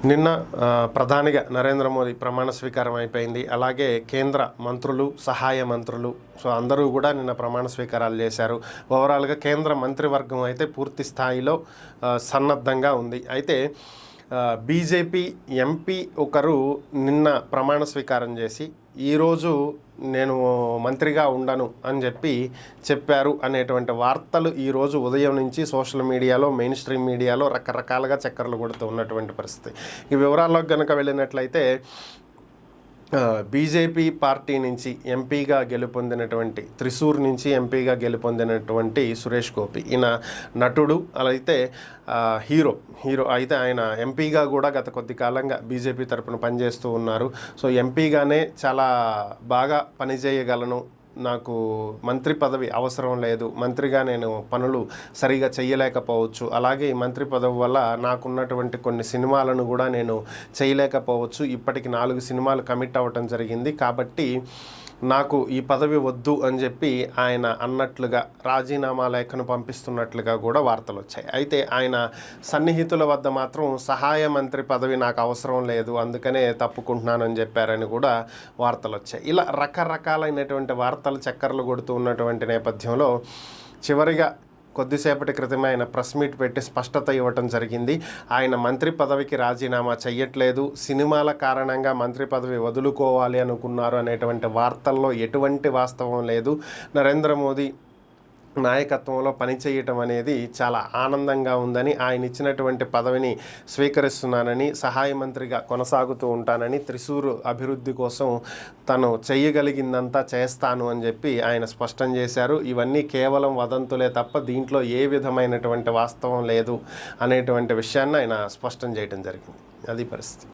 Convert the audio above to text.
నిన్న ప్రధానిగా నరేంద్ర మోదీ ప్రమాణ స్వీకారం అయిపోయింది. అలాగే కేంద్ర మంత్రులు, సహాయ మంత్రులు అందరూ కూడా నిన్న ప్రమాణ స్వీకారాలు చేశారు. ఓవరాల్గా కేంద్ర మంత్రివర్గం అయితే పూర్తి స్థాయిలో సన్నద్ధంగా ఉంది. అయితే బీజేపీ ఎంపీ ఒకరు నిన్న ప్రమాణ స్వీకారం చేసి ఈరోజు నేను మంత్రిగా ఉండను అని చెప్పారు అనేటువంటి వార్తలు ఈరోజు ఉదయం నుంచి సోషల్ మీడియాలో, మెయిన్ స్ట్రీమ్ మీడియాలో రకరకాలుగా చక్కర్లు కొడుతూ ఉన్నటువంటి పరిస్థితి. ఈ వివరాల్లోకి కనుక వెళ్ళినట్లయితే బీజేపీ పార్టీ నుంచి ఎంపీగా గెలుపొందినటువంటి, త్రిశూర్ నుంచి ఎంపీగా గెలుపొందినటువంటి సురేష్ గోపి, ఈయన నటుడు, అయితే హీరో అయితే ఆయన ఎంపీగా కూడా గత కొద్ది కాలంగా బీజేపీ తరపున పనిచేస్తూ ఉన్నారు. సో ఎంపీగానే చాలా బాగా పనిచేయగలను, నాకు మంత్రి పదవి అవసరం లేదు, మంత్రిగా నేను పనులు సరిగా చేయలేకపోవచ్చు, అలాగే ఈ మంత్రి పదవి వల్ల నాకున్నటువంటి కొన్ని సినిమాలను కూడా నేను చేయలేకపోవచ్చు, ఇప్పటికి 4 సినిమాలు కమిట్ అవ్వటం జరిగింది, కాబట్టి నాకు ఈ పదవి వద్దు అని చెప్పి ఆయన అన్నట్లుగా రాజీనామా లేఖను పంపిస్తున్నట్లుగా కూడా వార్తలు వచ్చాయి. అయితే ఆయన సన్నిహితుల వద్ద మాత్రం సహాయ మంత్రి పదవి నాకు అవసరం లేదు, అందుకనే తప్పుకుంటున్నానని చెప్పారని కూడా వార్తలు వచ్చాయి. ఇలా రకరకాలైనటువంటి వార్తలు చక్కర్లు కొడుతూ ఉన్నటువంటి నేపథ్యంలో చివరిగా కొద్దిసేపటి క్రితమే ఆయన ప్రెస్ మీట్ పెట్టి స్పష్టత ఇవ్వటం జరిగింది. ఆయన మంత్రి పదవికి రాజీనామా చెయ్యట్లేదు, సినిమాల కారణంగా మంత్రి పదవి వదులుకోవాలి అనుకున్నారు అనేటువంటి వార్తల్లో ఎటువంటి వాస్తవం లేదు. నరేంద్ర మోదీ నాయకత్వంలో పనిచేయటం అనేది చాలా ఆనందంగా ఉందని, ఆయన ఇచ్చినటువంటి పదవిని స్వీకరిస్తున్నానని, సహాయ మంత్రిగా కొనసాగుతూ ఉంటానని, త్రిశూర్ అభివృద్ధి కోసం తను చేయగలిగిందంతా చేస్తాను అని చెప్పి ఆయన స్పష్టం చేశారు. ఇవన్నీ కేవలం వదంతులే తప్ప దీంట్లో ఏ విధమైనటువంటి వాస్తవం లేదు అనేటువంటి విషయాన్ని ఆయన స్పష్టం చేయడం జరిగింది. అది పరిస్థితి.